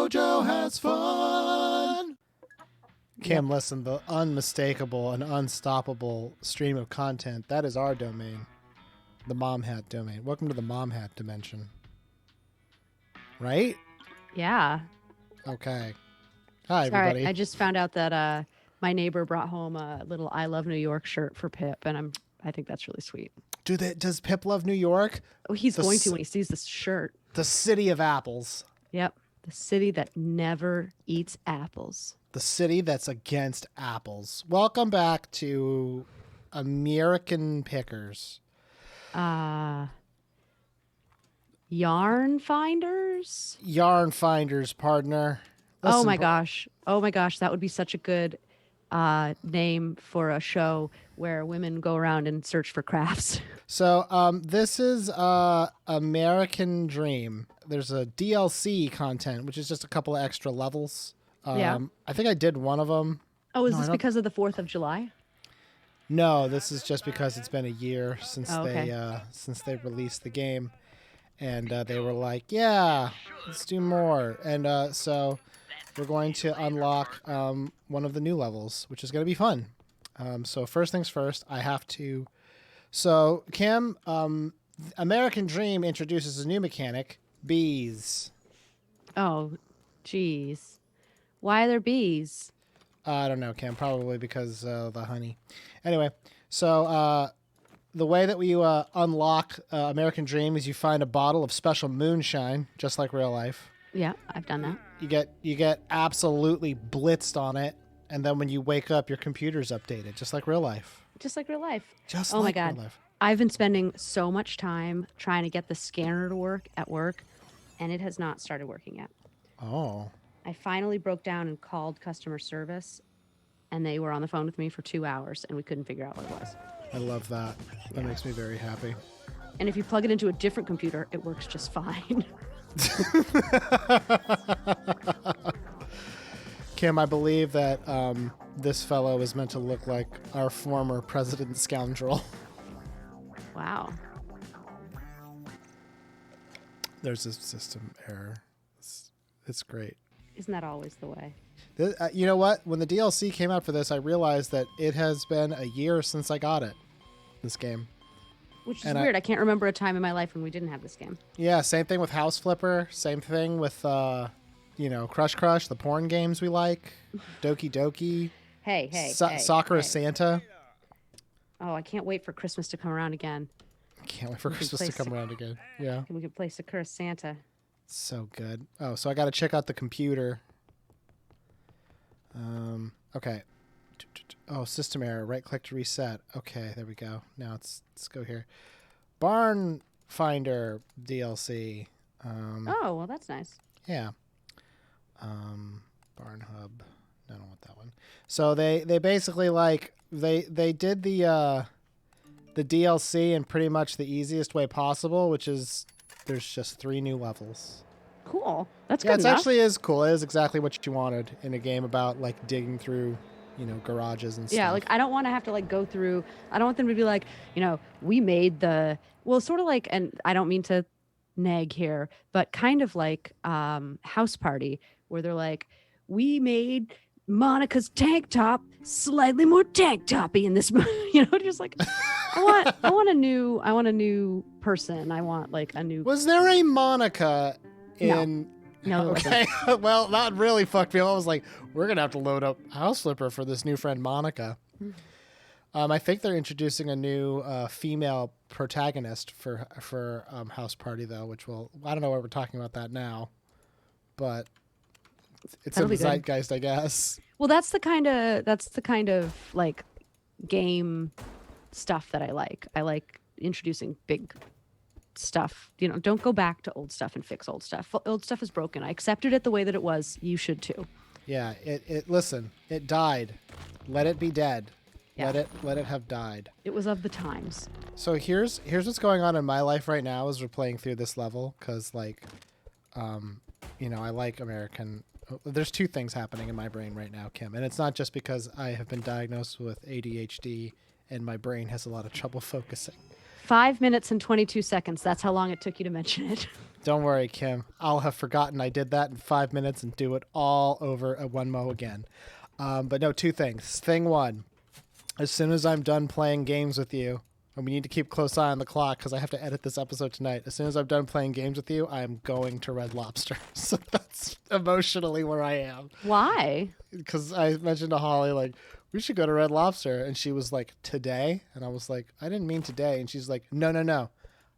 JoJo has fun. Cam, listen, the unmistakable and unstoppable stream of content, that is our domain. The Mom Hat domain. Welcome to the Mom Hat dimension. Right? Yeah. Okay. Hi, Sorry, everybody. I just found out that my neighbor brought home a little I Love New York shirt for Pip, and I think that's really sweet. Does Pip love New York? Oh, he's going to when he sees this shirt. The city of apples. Yep. The city that never eats apples. The city that's against apples. Welcome back to American Pickers. Yarn Finders? Yarn Finders, partner. Listen, oh my gosh. That would be such a good name for a show where women go around and search for crafts. So this is Amerykan Dream. There's a DLC content, which is just a couple of extra levels. Yeah. I think I did one of them. Oh, is this because of the 4th of July? No, this is just because it's been a year since okay. they released the game. And they were like, yeah, let's do more. And so we're going to unlock one of the new levels, which is going to be fun. So first things first, I have to... So, Cam, Amerykan Dream introduces a new mechanic, bees. Oh, geez. Why are there bees? I don't know, Cam. Probably because the honey. Anyway, so... the way that we unlock Amerykan Dream is you find a bottle of special moonshine, just like real life. Yeah, I've done that. You get absolutely blitzed on it, and then when you wake up, your computer's updated, just like real life. Just like real life. Just oh like my God. real life. I've been spending so much time trying to get the scanner to work at work, and it has not started working yet. Oh. I finally broke down and called customer service, and they were on the phone with me for 2 hours, and we couldn't figure out what it was. I love that. That makes me very happy. And if you plug it into a different computer, it works just fine. Kim, I believe that this fellow is meant to look like our former president scoundrel. Wow. There's a system error. It's great. Isn't that always the way? You know what? When the DLC came out for this, I realized that it has been a year since I got it. This game. Which is weird. I can't remember a time in my life when we didn't have this game. Yeah, same thing with House Flipper. Same thing with, Crush Crush, the porn games we like. Doki Doki. Hey, Soccer is Santa. Oh, I can't wait for Christmas to come around again. Can't wait for Christmas to come around again. Yeah. We can play Sakura Santa. So good. Oh, so I got to check out the computer. Okay. Oh, system error. Right click to reset. Okay, there we go. Now let's go here. Barn Finder DLC. Oh, well, that's nice. Yeah. Barn Hub. I don't want that one. So they basically they did the DLC in pretty much the easiest way possible, which is there's just 3 new levels. Cool. That's good. Yeah, it actually is cool. It is exactly what you wanted in a game about like digging through, garages and stuff. Yeah, like I don't want to have to like go through. I don't want them to be like, we made sort of like, and I don't mean to nag here, but kind of like House Party, where they're like, we made Monica's tank top slightly more tank toppy in this, just like I want a new person. I want like a new. Was there a Monica? No. Okay. Well, that really fucked me up. I was like, we're going to have to load up House Flipper for this new friend, Monica. I think they're introducing a new female protagonist for House Party, though, I don't know why we're talking about that now, but it's in the zeitgeist, I guess. Well, that's the kind of like game stuff that I like. I like introducing big stuff. Don't go back to old stuff and fix old stuff. Old stuff is broken. I accepted it the way that it was. You should too. Yeah, listen, it died. Let it be dead. Yeah. Let it have died. It was of the times. So here's what's going on in my life right now as we're playing through this level, because I like American. There's 2 things happening in my brain right now, Kim, and it's not just because I have been diagnosed with ADHD and my brain has a lot of trouble focusing. 5 minutes and 22 seconds. That's how long it took you to mention it. Don't worry, Kim. I'll have forgotten I did that in 5 minutes and do it all over at one mo again. But no, two things. Thing one, as soon as I'm done playing games with you, and we need to keep close eye on the clock because I have to edit this episode tonight. As soon as I'm done playing games with you, I'm going to Red Lobster. So that's emotionally where I am. Why? Because I mentioned to Holly, like, we should go to Red Lobster. And she was like, today? And I was like, I didn't mean today. And she's like, no.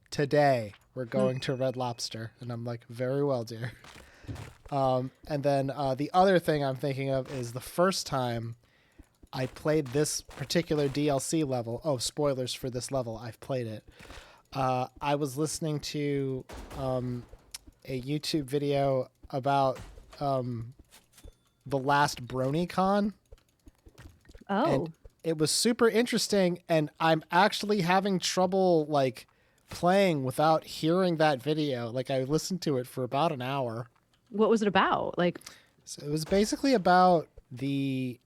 Today we're going to Red Lobster. And I'm like, very well, dear. And then the other thing I'm thinking of is the first time I played this particular DLC level. Oh, spoilers for this level. I've played it. I was listening to a YouTube video about the last BronyCon. Oh. And it was super interesting, and I'm actually having trouble, like, playing without hearing that video. Like, I listened to it for about an hour. What was it about? Like, So it was basically about the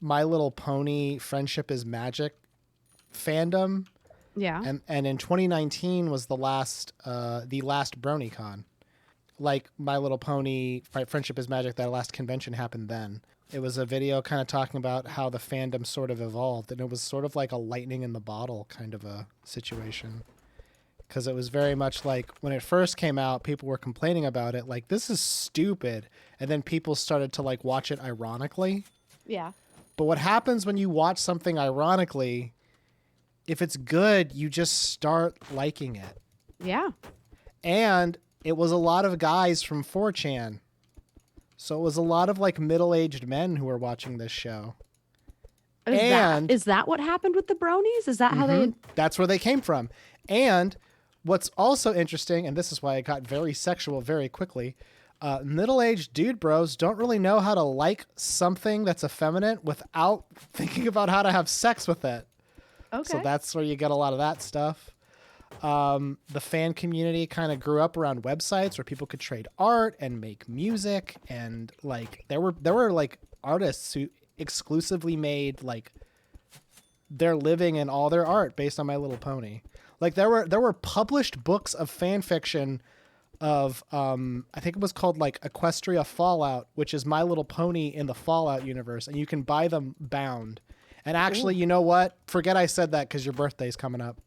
My Little Pony Friendship is Magic fandom. yeah. And in 2019 was the last BronyCon. Like My Little Pony Friendship is Magic, that last convention happened then. It was a video kind of talking about how the fandom sort of evolved, and it was sort of like a lightning in the bottle kind of a situation. Because it was very much like when it first came out, people were complaining about it, like, this is stupid. And then people started to, like, watch it ironically. Yeah. But what happens when you watch something ironically, if it's good, you just start liking it. Yeah. And it was a lot of guys from 4chan. So it was a lot of, like, middle-aged men who were watching this show. Is that what happened with the bronies? Is that how they... That's where they came from. And what's also interesting, and this is why it got very sexual very quickly, middle-aged dude bros don't really know how to like something that's effeminate without thinking about how to have sex with it. Okay. So that's where you get a lot of that stuff. The fan community kind of grew up around websites where people could trade art and make music, and like there were like artists who exclusively made like their living and all their art based on My Little Pony. Like there were published books of fan fiction of I think it was called like Equestria Fallout, which is My Little Pony in the Fallout universe, and you can buy them bound. And actually, you know what? Forget I said that because your birthday's coming up.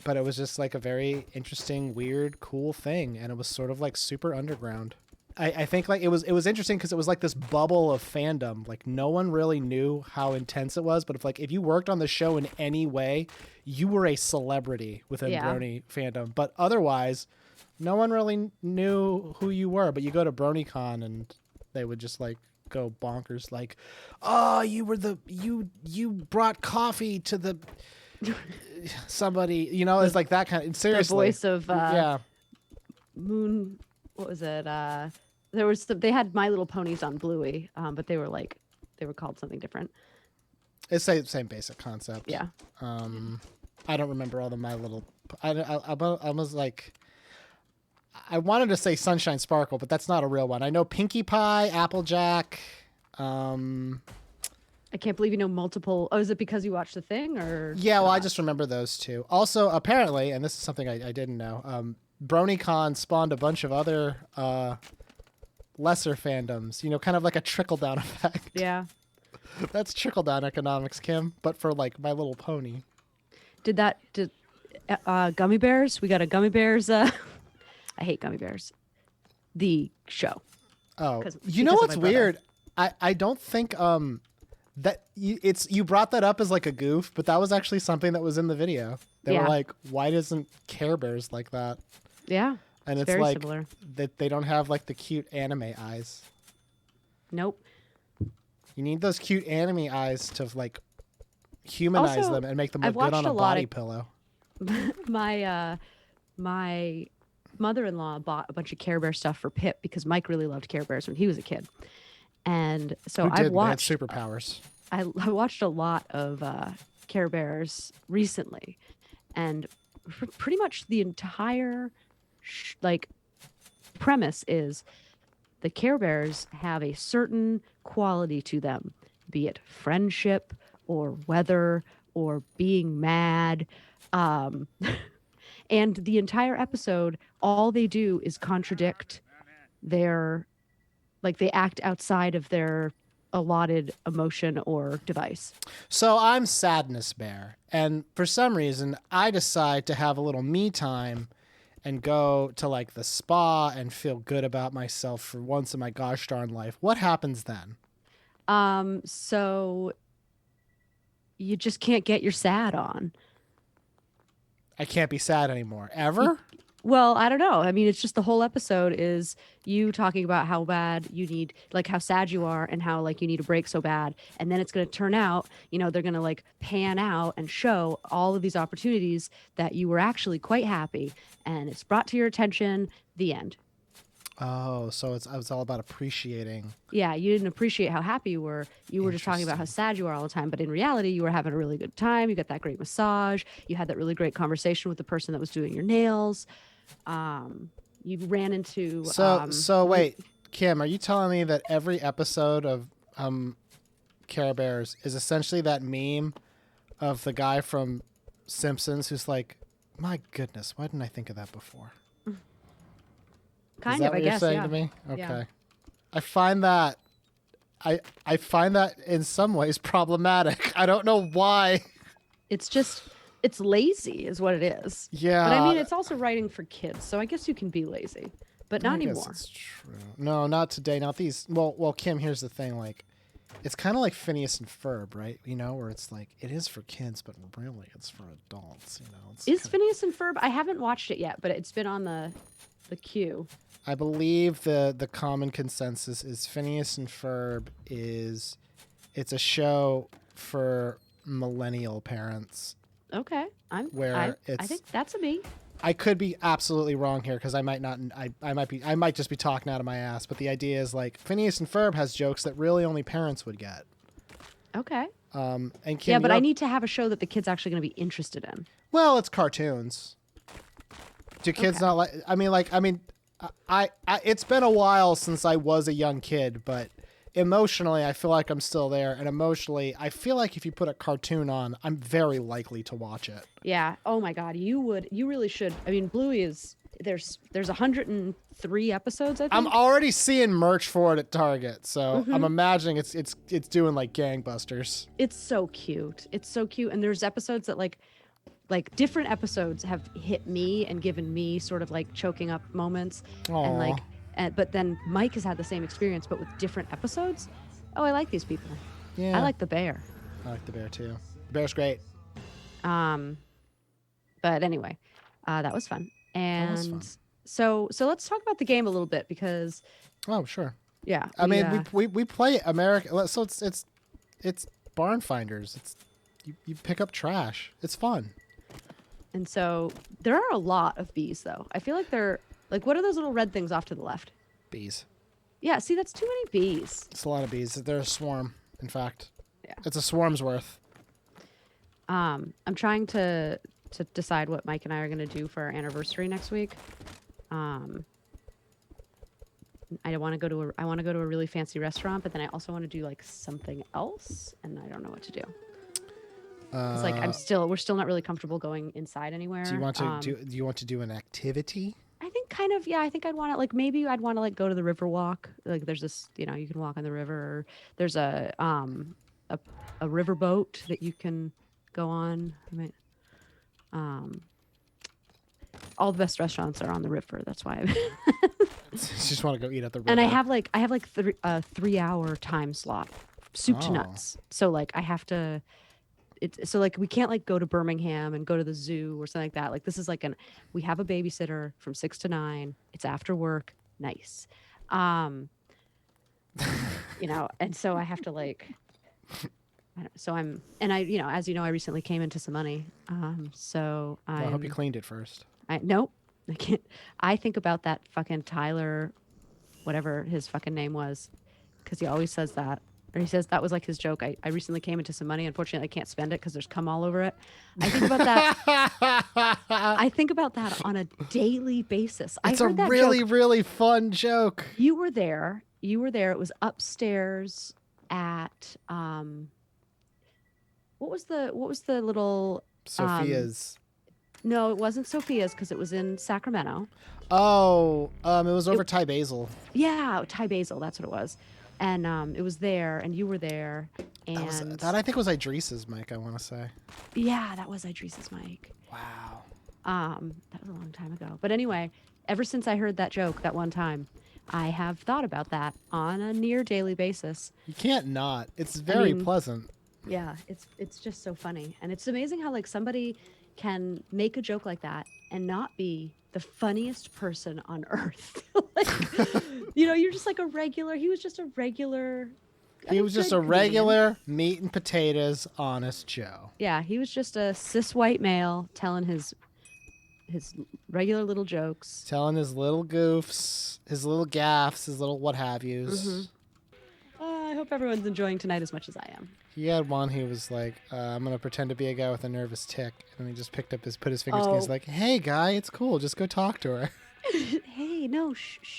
But it was just like a very interesting, weird, cool thing, and it was sort of like super underground. I think like it was interesting because it was like this bubble of fandom. Like no one really knew how intense it was, but if you worked on the show in any way, you were a celebrity within Brony fandom. But otherwise, no one really knew who you were. But you go to BronyCon and they would just like go bonkers, like, "Oh, you were you brought coffee to the." Somebody, you know, it's like that kind of seriously. The voice of Moon. What was it? They had My Little Ponies on Bluey, but they were called something different. It's the same basic concept. Yeah. I don't remember all the My Little. I was like, I wanted to say Sunshine Sparkle, but that's not a real one. I know Pinkie Pie, Applejack. I can't believe you know multiple. Oh, is it because you watched the thing, or? Yeah, well, I just remember those two. Also, apparently, and this is something I didn't know, BronyCon spawned a bunch of other lesser fandoms, you know, kind of like a trickle-down effect. Yeah. That's trickle-down economics, Kim, but for, like, My Little Pony. Did Gummy Bears? We got a Gummy Bears. I hate Gummy Bears. The show. Oh, you know what's weird? I don't think... you brought that up as like a goof, but that was actually something that was in the video. They were like, why isn't Care Bears like that? Yeah. And it's very like similar. that they don't have like the cute anime eyes. Nope. You need those cute anime eyes to like humanize Also, them and make them look I've good on a watched a lot body of- pillow. My mother-in-law bought a bunch of Care Bear stuff for Pip because Mike really loved Care Bears when he was a kid. And so Who did? I've watched They had superpowers. I watched a lot of Care Bears recently, and pretty much the entire premise is the Care Bears have a certain quality to them, be it friendship or weather or being mad. And the entire episode, all they do is contradict their, like they act outside of their allotted emotion or device. So I'm Sadness Bear, and for some reason, I decide to have a little me time and go to like the spa and feel good about myself for once in my gosh darn life. What happens then? So you just can't get your sad on. I can't be sad anymore. Ever? Well, I don't know. I mean, it's just the whole episode is you talking about how bad you need, like how sad you are and how like you need a break so bad. And then it's going to turn out, they're going to like pan out and show all of these opportunities that you were actually quite happy. And it's brought to your attention, the end. Oh, so I was all about appreciating. Yeah, you didn't appreciate how happy you were. You were just talking about how sad you are all the time. But in reality, you were having a really good time. You got that great massage. You had that really great conversation with the person that was doing your nails. You ran into. So wait, Kim, are you telling me that every episode of Care Bears is essentially that meme of the guy from Simpsons who's like, my goodness, why didn't I think of that before? Kind Is that of, what I you're guess. saying Yeah. to me? Okay. Yeah. I find that I find that in some ways problematic. I don't know why. It's lazy, is what it is. Yeah. But I mean, it's also writing for kids, so I guess you can be lazy, but not I guess anymore. it's true. No, not today. Not these. Well, Kim. Here's the thing. Like, it's kind of like Phineas and Ferb, right? Where it's like it is for kids, but really it's for adults. It's Is kinda, Phineas and Ferb? I haven't watched it yet, but it's been on the queue. I believe the common consensus is Phineas and Ferb it's a show for millennial parents. Okay, I think that's a me. I could be absolutely wrong here because I might not. I might just be talking out of my ass. But the idea is like Phineas and Ferb has jokes that really only parents would get. Okay. And Kim, Yeah, but I need to have a show that the kid's actually going to be interested in. Well, it's cartoons. Do kids not like? I it's been a while since I was a young kid, but emotionally, I feel like I'm still there, and emotionally, I feel like if you put a cartoon on, I'm very likely to watch it. Yeah. Oh my God, you would. You really should. I mean, Bluey is there's 103 episodes. I think. I'm already seeing merch for it at Target, so I'm imagining it's doing like gangbusters. It's so cute. It's so cute, and there's episodes that like different episodes have hit me and given me sort of like choking up moments, and like. But then Mike has had the same experience, but with different episodes. Oh, I like these people. Yeah, I like the bear. I like the bear too. The bear's great. But anyway, that was fun. And was fun. so let's talk about the game a little bit because Oh, sure. yeah, I mean, we play American, so it's barn finders. It's you pick up trash. It's fun. and so there are a lot of bees though. I feel like they're like, what are those little red things off to the left? Bees. Yeah, see, that's too many bees. It's a lot of bees. They're a swarm, in fact. Yeah. It's a swarm's worth. I'm trying to decide what Mike and I are going to do for our anniversary next week. I want to go to a really fancy restaurant, but then I also want to do like something else, and I don't know what to do. It's like we're still not really comfortable going inside anywhere. Do you want to do you want to do an activity? I think kind of, yeah. I think I'd want to maybe I'd want to go to the river walk. Like there's this, you can walk on the river. Or there's a river boat that you can go on. All the best restaurants are on the river. That's why. You just want to go eat at the river. And I have like 3-hour time slot, soup to nuts. So like I have to. So like we can't go to Birmingham and go to the zoo or something like that. Like this is we have a babysitter from 6 to 9. It's after work. Nice. And so I have to as you know, I recently came into some money. So I hope you cleaned it first. Nope. I can't. I think about that fucking Tyler, whatever his fucking name was, because he always says that. Or he says that was like his joke. I recently came into some money. Unfortunately, I can't spend it because there's cum all over it. I think about that. I think about that on a daily basis. It's I a heard that really, joke. really fun joke. You were there. It was upstairs at what was the little Sophia's. No, it wasn't Sophia's because it was in Sacramento. Oh, it was over Thai Basil. Yeah, Thai Basil, that's what it was. And it was there, and you were there, and That I think was Idris's mic, I want to say. yeah, that was Idris's mic. Wow. That was a long time ago. But anyway, ever since I heard that joke that one time, I have thought about that on a near daily basis. You can't not. It's very mean, pleasant. Yeah, it's just so funny. And it's amazing how like somebody can make a joke like that and not be the funniest person on earth. Like, you're just like a regular. He was just a regular. He was just a regular meat and potatoes honest Joe. Yeah, he was just a cis white male telling his regular little jokes. Telling his little goofs, his little gaffes, his little what have yous. Mm-hmm. I hope everyone's enjoying tonight as much as I am. He had one. He was like, "I'm gonna pretend to be a guy with a nervous tick," and he just put his fingers. Oh. He's like, "Hey, guy, it's cool. Just go talk to her." Hey, no,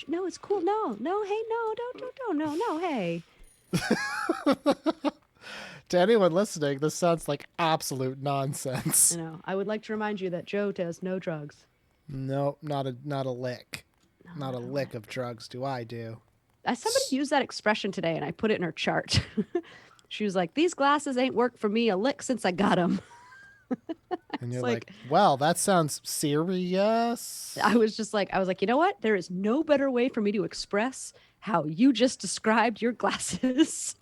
no, it's cool. No, hey, no, don't, no, hey. To anyone listening, this sounds like absolute nonsense. I would like to remind you that Joe does no drugs. No, not a lick. No, not a lick of drugs do I do. Somebody used that expression today, and I put it in her chart. She was like, "These glasses ain't worked for me a lick since I got them." And you're like, well, that sounds serious. I was like, you know what? There is no better way for me to express how you just described your glasses.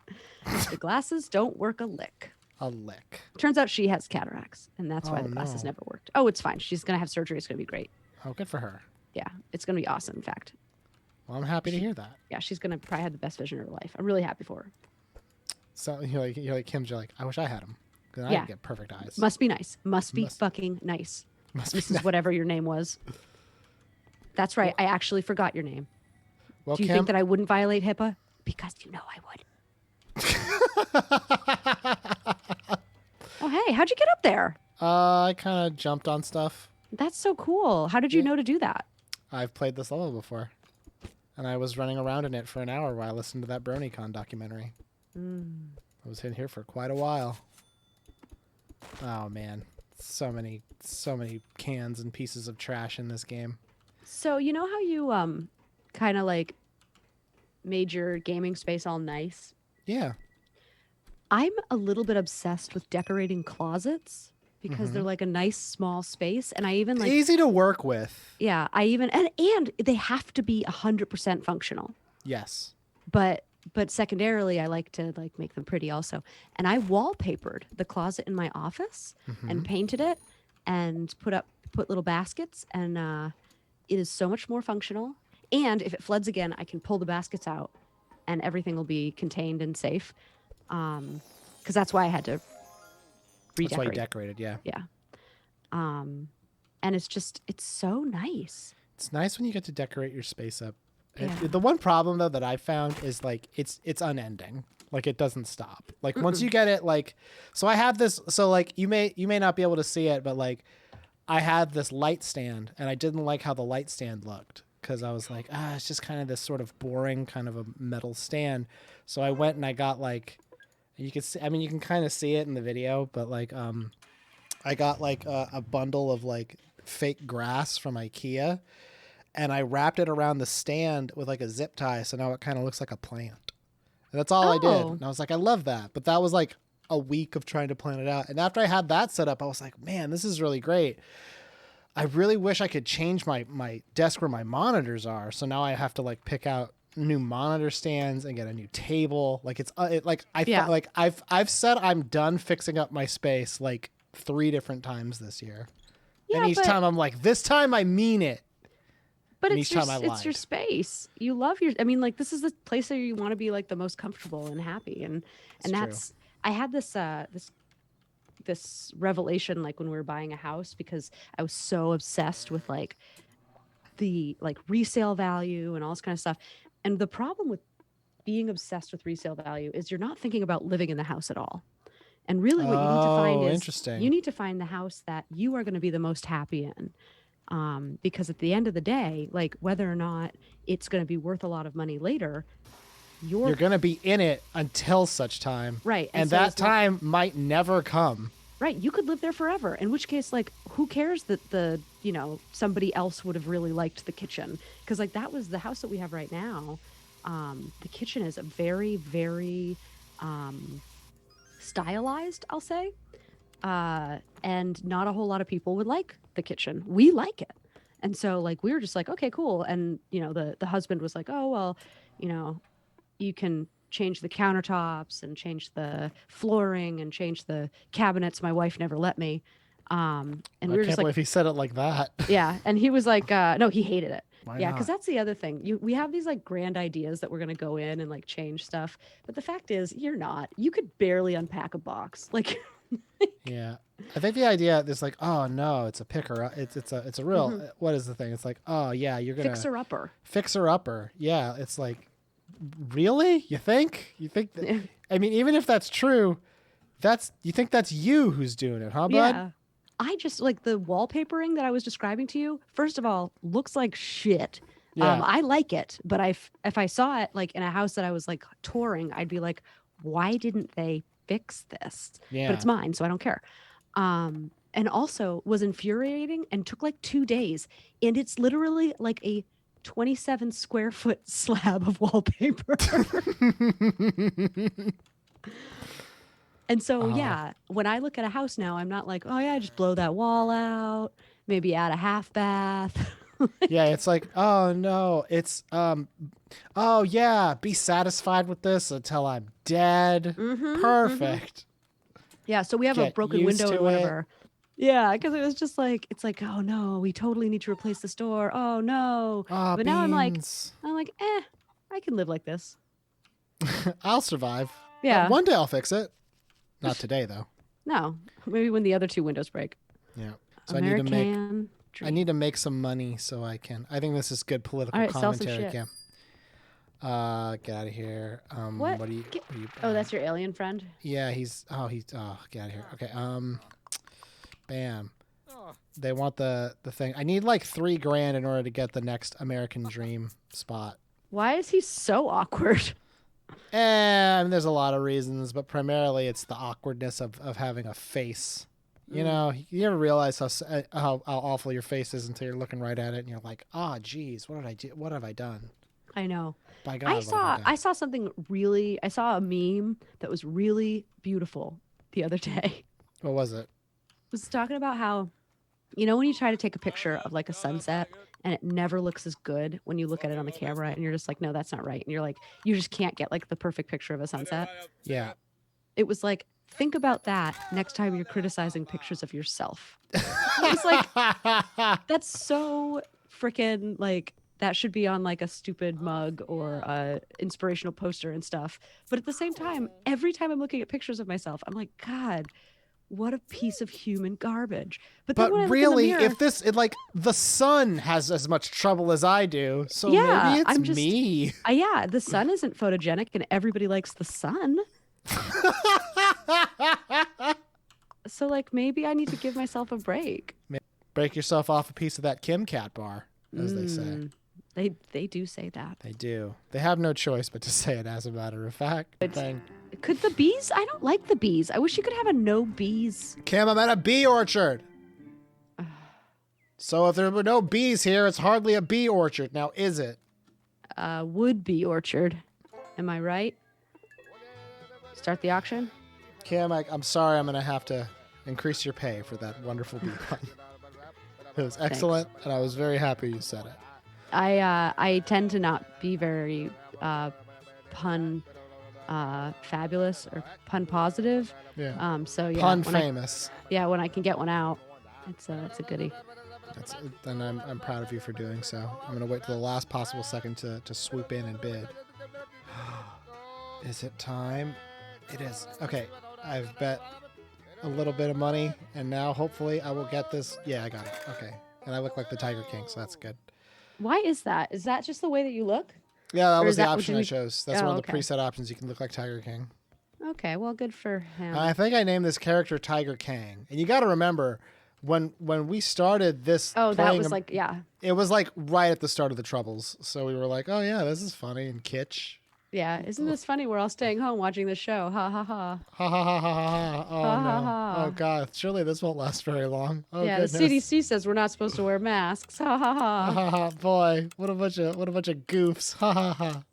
The glasses don't work a lick. A lick. Turns out she has cataracts, and that's why the glasses never worked. Oh, it's fine. She's going to have surgery. It's going to be great. Oh, good for her. Yeah, it's going to be awesome, in fact. Well, I'm happy to hear that. Yeah, she's going to probably have the best vision of her life. I'm really happy for her. So you're like Kim's. You're like, I wish I had them. Because I get perfect eyes. Must be nice. Must be fucking nice. Mrs. Whatever your name was. That's right. I actually forgot your name. Well, do you think that I wouldn't violate HIPAA? Because you know I would. Oh, hey, how'd you get up there? I kind of jumped on stuff. That's so cool. How did you know to do that? I've played this level before. And I was running around in it for an hour while I listened to that BronyCon documentary. I was in here for quite a while. Oh, man. So many cans and pieces of trash in this game. So, you know how you kind of like made your gaming space all nice? Yeah. I'm a little bit obsessed with decorating closets because they're like a nice small space, and I even like easy to work with. Yeah, I even and they have to be 100% functional. Yes. But secondarily, I like to like make them pretty also. And I wallpapered the closet in my office and painted it and put little baskets, and it is so much more functional. And if it floods again, I can pull the baskets out and everything will be contained and safe. Because that's why I had to redecorate. That's why you decorated, yeah. Yeah. And it's so nice. It's nice when you get to decorate your space up. Yeah. The one problem though that I found is like it's unending. Like it doesn't stop. Like once you get it, like, so I have this. So like you may not be able to see it, but like I had this light stand, and I didn't like how the light stand looked because I was like, it's just kind of this sort of boring kind of a metal stand. So I went and I got like, you can see. I mean, you can kind of see it in the video, but like I got like a bundle of like fake grass from IKEA. And I wrapped it around the stand with like a zip tie, so now it kind of looks like a plant. And that's all I did. And I was like, I love that. But that was like a week of trying to plan it out. And after I had that set up, I was like, man, this is really great. I really wish I could change my desk where my monitors are. So now I have to like pick out new monitor stands and get a new table. Like I've said I'm done fixing up my space like 3 different times this year. Yeah, and each time I'm like, this time I mean it. But it's your space. You love I mean, like, this is the place where you want to be like the most comfortable and happy. And that's, I had this this revelation like when we were buying a house, because I was so obsessed with like the like resale value and all this kind of stuff. And the problem with being obsessed with resale value is you're not thinking about living in the house at all. And really what you need to find is you need to find the house that you are going to be the most happy in. Because at the end of the day, like whether or not it's going to be worth a lot of money later, you're going to be in it until such time. Right. And that time might never come. Right. You could live there forever. In which case, like, who cares that somebody else would have really liked the kitchen? Because, like, that was the house that we have right now. The kitchen is a very, very stylized, I'll say. And not a whole lot of people would like the kitchen. We like it. And so, like, we were just like, okay, cool. And, the husband was like, oh, well, you can change the countertops and change the flooring and change the cabinets. My wife never let me. And we were I just can't like, believe he said it like that. yeah. And he was like, no, he hated it. Why Yeah, not? because that's the other thing. We have these like grand ideas that we're gonna go in and like change stuff, but the fact is, you're not. You could barely unpack a box. Like, Yeah, I think the idea is like, oh no, it's a picker. It's a real. What is the thing? It's like, oh yeah, you're gonna fixer upper. Fixer upper. Yeah, it's like, really? You think? You think that? I mean, even if that's true, you think that's you who's doing it, huh, bud? Yeah. I just like the wallpapering that I was describing to you. First of all, looks like shit. Yeah. I like it, but if I saw it like in a house that I was like touring, I'd be like, why didn't they fix this? Yeah. But it's mine, so I don't care. And also was infuriating and took like 2 days. And it's literally like a 27 square foot slab of wallpaper. And so, yeah, when I look at a house now, I'm not like, oh yeah, just blow that wall out, maybe add a half bath. Yeah, it's like, oh no, it's oh yeah, be satisfied with this until I'm dead. Perfect. Yeah, so we have a Get broken used window to in one of it. our. Yeah, because it was just like, it's like, oh no, we totally need to replace this door. Oh no. Ah, But now I'm like, beans. I can live like this. I'll survive. Yeah. One day I'll fix it. Not today though. No, maybe when the other two windows break. Yeah. So Amerykan I need to make some money so I can. I think this is good political All right, sell some commentary, shit. Cam. Get out of here. What? What are you? Oh, that's your alien friend? Yeah, oh get out of here. Okay. Bam. They want the thing. I need like $3,000 in order to get the next American Dream spot. Why is he so awkward? And there's a lot of reasons, but primarily it's the awkwardness of having a face. You know, you never realize how awful your face is until you're looking right at it and you're like, oh, geez, what did I do? What have I done? I know. By God, I saw something really. I saw a meme that was really beautiful the other day. What was it? It was talking about how, when you try to take a picture of like a sunset and it never looks as good when you look at it on the camera and you're just like, no, that's not right. And you're like, you just can't get like the perfect picture of a sunset. Yeah. It was like, think about that next time you're criticizing pictures of yourself. It was like, that's so freaking like, that should be on like a stupid mug or a inspirational poster and stuff. But at the same time, every time I'm looking at pictures of myself, I'm like, God, what a piece of human garbage. But then when I look really, in the mirror, if like the sun has as much trouble as I do, so yeah, maybe it's I'm just, me. Yeah, the sun isn't photogenic and everybody likes the sun. So like maybe I need to give myself a break. Break yourself off a piece of that Kim Cat bar, as they say. They do say that. They do. They have no choice but to say it, as a matter of fact. Could the bees? I don't like the bees. I wish you could have a no bees. Kim, I'm at a bee orchard. So if there were no bees here, it's hardly a bee orchard. Now, is it? Would be orchard. Am I right? Start the auction? Kim, I'm sorry. I'm going to have to increase your pay for that wonderful bee pun. It was excellent, and I was very happy you said it. I tend to not be very pun fabulous or pun positive. Yeah. So yeah. Pun famous. When I can get one out, it's a goodie. And I'm proud of you for doing so. I'm going to wait till the last possible second to swoop in and bid. Is it time? It is. Okay, I've bet a little bit of money, and now hopefully I will get this. Yeah, I got it. Okay. And I look like the Tigerkang, so that's good. Why is that? Is that just the way that you look? Yeah, that Or was is the that what option you- I chose. That's Oh, one of the okay. preset options. You can look like Tigerkang. Okay, well, good for him. I think I named this character Tigerkang. And you got to remember, when we started this Oh, that playing was him- like, yeah. it was like right at the start of the Troubles. So we were like, oh yeah, this is funny and kitsch. Yeah, isn't this funny? We're all staying home watching the show. Ha ha ha. Ha ha ha ha ha ha. Oh Ha ha no. Oh ha. god. Surely this won't last very long. Oh Yeah, the goodness. CDC says we're not supposed to wear masks. Ha ha Ha ha. ha ha. Boy, what a bunch of goofs. Ha ha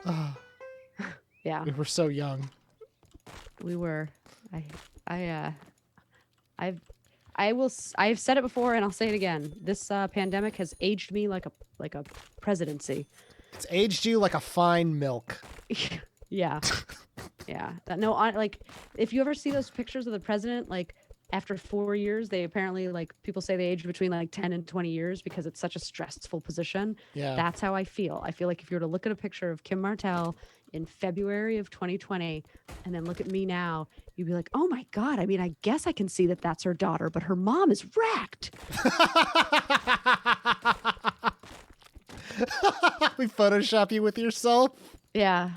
ha. Yeah, We were so young. we were. I I I've I've said it before and I'll say it again. This pandemic has aged me like a presidency. It's aged you like a fine milk. Yeah. Yeah. No, like if you ever see those pictures of the president, like after 4 years, they apparently like people say they age between like 10 and 20 years because it's such a stressful position. Yeah. That's how I feel. I feel like if you were to look at a picture of Kim Martell in February of 2020 and then look at me now, you'd be like, oh my God. I mean, I guess I can see that that's her daughter, but her mom is wrecked. We Photoshop you with yourself. Yeah.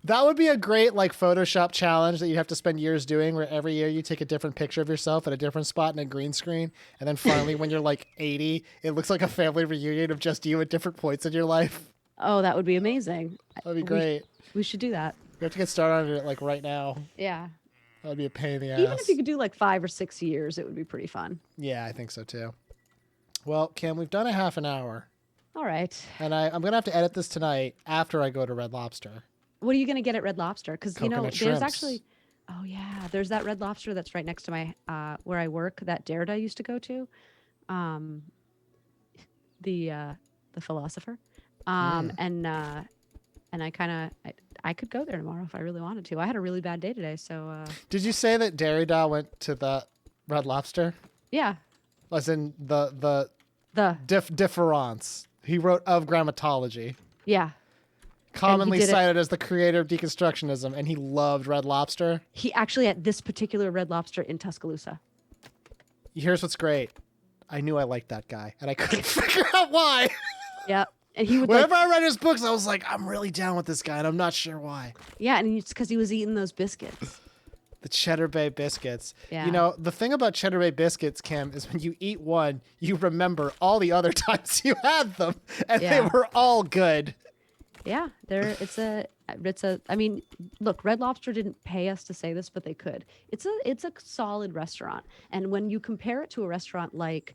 That would be a great like Photoshop challenge that you have to spend years doing, where every year you take a different picture of yourself at a different spot in a green screen, and then finally when you're like 80, it looks like a family reunion of just you at different points in your life. Oh, that would be amazing. That'd be great. We should do that. We have to get started on it like right now. Yeah. That'd be a pain in the ass. Even if you could do like 5 or 6 years, it would be pretty fun. Yeah, I think so too. Well, Kim, we've done a half an hour. All right. And I'm going to have to edit this tonight after I go to Red Lobster. What are you going to get at Red Lobster? Because, you know, Coconut there's shrimps. actually, oh, yeah, there's that Red Lobster that's right next to my, where I work, that Derrida used to go to, the philosopher. And I kind of, I could go there tomorrow if I really wanted to. I had a really bad day today, so. Did you say that Derrida went to the Red Lobster? Yeah. As in the The, difference. He wrote of grammatology. yeah. Commonly did it- cited as the creator of deconstructionism, and he loved Red Lobster. He actually at this particular Red Lobster in Tuscaloosa. Here's what's great. I knew I liked that guy, and I couldn't figure out why. Yeah. And he would Whenever I read his books, I was like, I'm really down with this guy, and I'm not sure why. yeah, and it's because he was eating those biscuits. The Cheddar Bay biscuits. Yeah. You know, the thing about Cheddar Bay biscuits, Kim, is when you eat one, you remember all the other times you had them, and they Yeah. were all good. Yeah, it's a I mean, look, Red Lobster didn't pay us to say this, but they could. It's a solid restaurant. And when you compare it to a restaurant like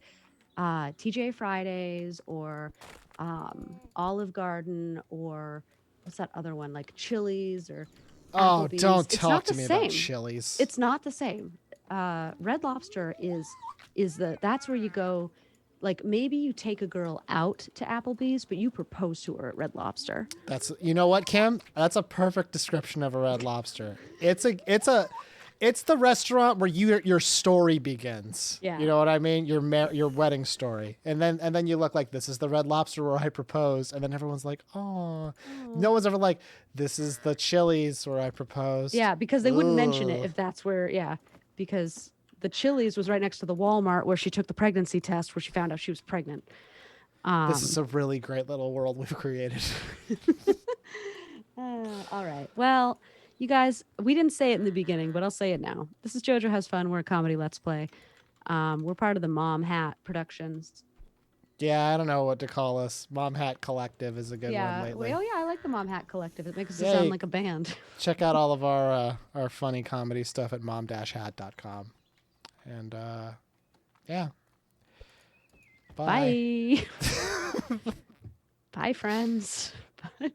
TJ Fridays or Olive Garden or what's that other one, like Chili's or Oh, Applebee's, don't it's talk not to the me same. about Chili's. It's not the same. Red Lobster that's where you go. Like maybe you take a girl out to Applebee's, but you propose to her at Red Lobster. That's, you know what, Kim? That's a perfect description of a Red Lobster. It's the restaurant where your story begins. Yeah. You know what I mean? Your wedding story. And then you look like, this is the Red Lobster where I proposed, and then everyone's like, "Oh." No one's ever like, "This is the Chili's where I proposed." Yeah, because they wouldn't mention it Ugh. if that's where. Yeah, because the Chili's was right next to the Walmart where she took the pregnancy test, where she found out she was pregnant. This is a really great little world we've created. All right. Well, you guys, we didn't say it in the beginning, but I'll say it now. This is JoJo Has Fun. We're a comedy Let's Play. We're part of the Mom Hat Productions. Yeah, I don't know what to call us. Mom Hat Collective is a good one lately. Oh yeah, I like the Mom Hat Collective. It makes us Yay. sound like a band. Check out all of our funny comedy stuff at mom-hat.com. And yeah. Bye. Bye. Bye, friends. Bye.